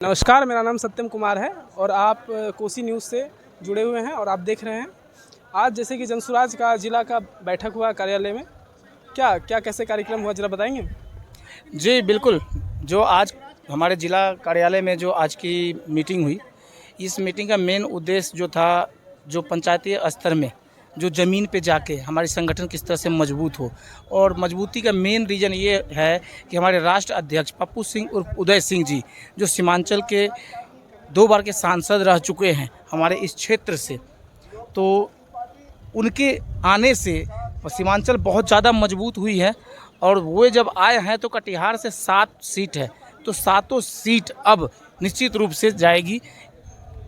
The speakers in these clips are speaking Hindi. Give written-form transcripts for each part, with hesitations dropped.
नमस्कार, मेरा नाम सत्यम कुमार है और आप कोसी न्यूज़ से जुड़े हुए हैं और आप देख रहे हैं आज जैसे कि जनसुराज का जिला का बैठक हुआ कार्यालय में। क्या क्या कैसे कार्यक्रम हुआ, ज़रा बताएंगे? जी बिल्कुल। जो आज हमारे जिला कार्यालय में जो आज की मीटिंग हुई, इस मीटिंग का मेन उद्देश्य जो था, जो पंचायती स्तर में जो ज़मीन पे जाके हमारे संगठन किस तरह से मजबूत हो, और मजबूती का मेन रीज़न ये है कि हमारे राष्ट्र अध्यक्ष पप्पू सिंह उर्फ उदय सिंह जी, जो सीमांचल के 2 बार के सांसद रह चुके हैं हमारे इस क्षेत्र से, तो उनके आने से सीमांचल बहुत ज़्यादा मजबूत हुई है। और वो जब आए हैं तो कटिहार से 7 सीट है, तो सातों सीट अब निश्चित रूप से जाएगी।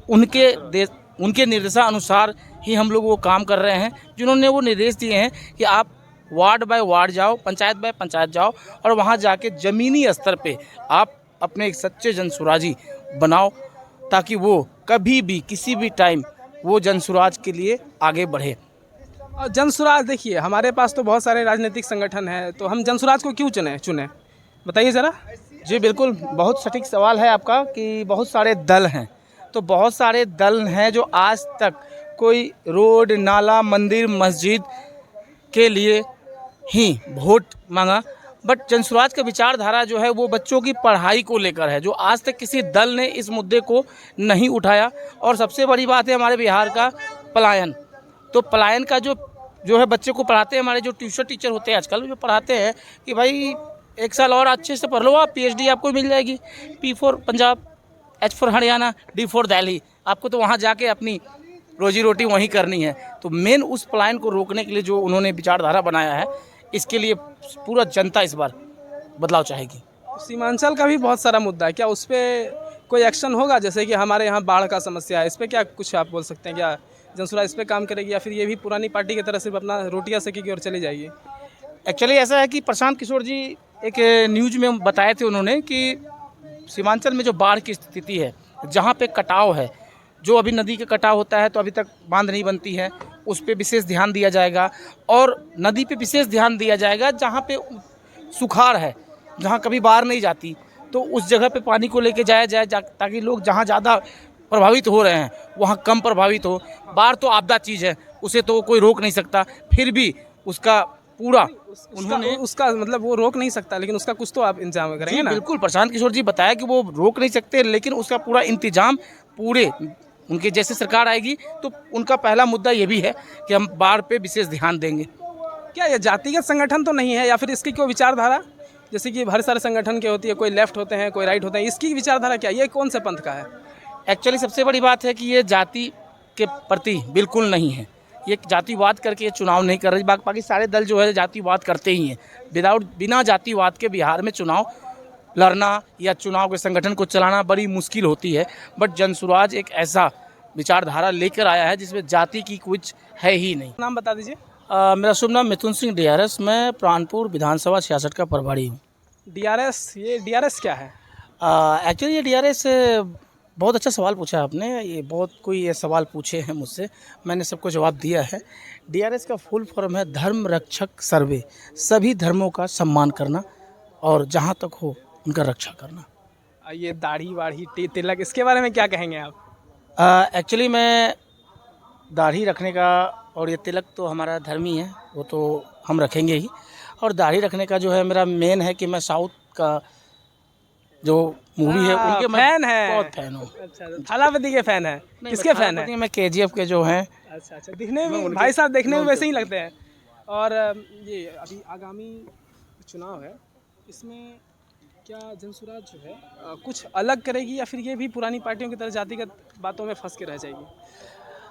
उनके निर्देशानुसार ही हम लोग वो काम कर रहे हैं, जिन्होंने वो निर्देश दिए हैं कि आप वार्ड बाय वार्ड जाओ, पंचायत बाय पंचायत जाओ और वहाँ जाके ज़मीनी स्तर पे आप अपने एक सच्चे जनसुराजी बनाओ, ताकि वो कभी भी किसी भी टाइम वो जनसुराज के लिए आगे बढ़े। और जनसुराज, देखिए हमारे पास तो बहुत सारे राजनीतिक संगठन हैं, तो हम जनसुराज को क्यों चुने बताइए ज़रा। जी बिल्कुल, बहुत सटीक सवाल है आपका कि बहुत सारे दल हैं, तो बहुत सारे दल हैं जो आज तक कोई रोड, नाला, मंदिर, मस्जिद के लिए ही वोट मांगा, बट जनसुराज का विचारधारा जो है वो बच्चों की पढ़ाई को लेकर है, जो आज तक किसी दल ने इस मुद्दे को नहीं उठाया। और सबसे बड़ी बात है हमारे बिहार का पलायन। तो पलायन का जो है बच्चे को पढ़ाते हैं, हमारे जो ट्यूशन टीचर होते हैं आजकल, जो पढ़ाते हैं कि भाई 1 साल और अच्छे से पढ़ लो, आप PhD आपको मिल जाएगी। P for Punjab, H for Haryana, D for Delhi, आपको तो वहाँ जाके अपनी रोजी रोटी वहीं करनी है। तो मेन उस पलायन को रोकने के लिए जो उन्होंने विचारधारा बनाया है, इसके लिए पूरा जनता इस बार बदलाव चाहेगी। सीमांचल का भी बहुत सारा मुद्दा है, क्या उस पर कोई एक्शन होगा? जैसे कि हमारे यहाँ बाढ़ का समस्या है, इस पर क्या कुछ आप बोल सकते हैं? क्या जनसुराज इस पर काम करेगी या फिर ये भी पुरानी पार्टी की तरह सिर्फ अपना रोटियां सेकेगी और चली जाएगी? एक्चुअली ऐसा है कि प्रशांत किशोर जी एक न्यूज में बताए थे उन्होंने कि सीमांचल में जो बाढ़ की स्थिति है, जहाँ पे कटाव है, जो अभी नदी का कटाव होता है तो अभी तक बांध नहीं बनती है, उस पर विशेष ध्यान दिया जाएगा। और नदी पे विशेष ध्यान दिया जाएगा जहाँ पे सुखाड़ है, जहाँ कभी बाढ़ नहीं जाती, तो उस जगह पे पानी को लेके जाया जाए, ताकि लोग जहाँ ज़्यादा प्रभावित हो रहे हैं वहाँ कम प्रभावित हो। बाढ़ तो आपदा चीज़ है, उसे तो कोई रोक नहीं सकता, फिर भी उसका पूरा उन्होंने उसका मतलब वो रोक नहीं सकता, लेकिन उसका कुछ तो आप इंतजाम करेंगे ना? बिल्कुल, प्रशांत किशोर जी बताया कि वो रोक नहीं सकते, लेकिन उसका पूरा इंतजाम पूरे उनके जैसे सरकार आएगी तो उनका पहला मुद्दा ये भी है कि हम बाढ़ पे विशेष ध्यान देंगे। क्या ये जातिगत संगठन तो नहीं है, या फिर इसकी कोई विचारधारा? जैसे कि हर सारे संगठन के होती है, कोई लेफ्ट होते हैं, कोई राइट होते हैं, इसकी विचारधारा क्या, ये कौन से पंथ का है? एक्चुअली सबसे बड़ी बात है कि ये जाति के प्रति बिल्कुल नहीं है, ये जातिवाद करके ये चुनाव नहीं कर रही। बाकी सारे दल जो है जातिवाद करते ही हैं। बिना जातिवाद के बिहार में चुनाव लड़ना या चुनाव के संगठन को चलाना बड़ी मुश्किल होती है, बट जनसुराज एक ऐसा विचारधारा लेकर आया है जिसमें जाति की कुछ है ही नहीं। नाम बता दीजिए। मेरा शुभ नाम मिथुन सिंह DRS, मैं प्राणपुर विधानसभा 66 का प्रभारी हूँ। DRS, ये DRS क्या है? एक्चुअली ये DRS बहुत अच्छा सवाल पूछा आपने। ये सवाल पूछे हैं मुझसे, मैंने सबको जवाब दिया है। DRS का फुल फॉर्म है धर्म रक्षक सर्वे, सभी धर्मों का सम्मान करना और जहाँ तक हो उनका रक्षा करना। ये दाढ़ी वाढ़ी तिलक, इसके बारे में क्या कहेंगे आप? एक्चुअली मैं दाढ़ी रखने का और ये तिलक तो हमारा धर्म ही है, वो तो हम रखेंगे ही। और दाढ़ी रखने का जो है मेरा मेन है कि मैं साउथ का जो मूवी है उनके फैन है, बहुत फैन हूँ। अच्छा, थालापति के फैन है? किसके फैन है? मैं KGF के जो हैं। अच्छा, दिखने में भाई साहब देखने में वैसे ही लगते हैं। और ये अभी आगामी चुनाव है, इसमें क्या जनसुराज जो है कुछ अलग करेगी या फिर ये भी पुरानी पार्टियों की तरह जातिगत बातों में फंस के रह जाएगी?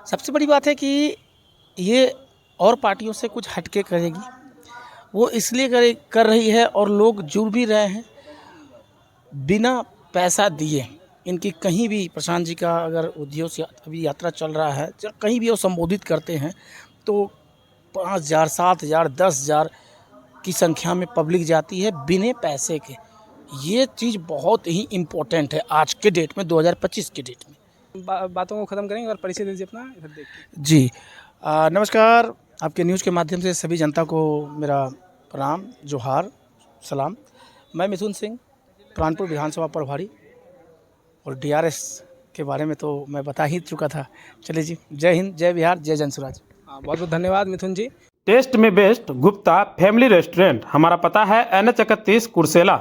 सबसे बड़ी बात है कि ये और पार्टियों से कुछ हटके करेगी, वो इसलिए कर रही है और लोग जुड़ भी रहे हैं। बिना पैसा दिए इनकी कहीं भी, प्रशांत जी का अगर उद्योग से अभी यात्रा चल रहा है, जब कहीं भी वो संबोधित करते हैं तो 5,000, 7,000, 10,000 की संख्या में पब्लिक जाती है बिना पैसे के। ये चीज़ बहुत ही इम्पोर्टेंट है आज के डेट में, 2025 के डेट में। बातों को ख़त्म करेंगे और परिचय दीजिए अपना, इधर देखिए। जी नमस्कार, आपके न्यूज़ के माध्यम से सभी जनता को मेरा प्रणाम, जोहार, सलाम। मैं मिथुन सिंह, प्राणपुर विधानसभा प्रभारी। और DRS के बारे में तो मैं बता ही चुका था। चलिए जी, जय हिंद, जय बिहार, जय जनसुराज। हाँ, बहुत बहुत धन्यवाद मिथुन जी। टेस्ट में बेस्ट गुप्ता फैमिली रेस्टोरेंट, हमारा पता है NH 31 कुर्सेला।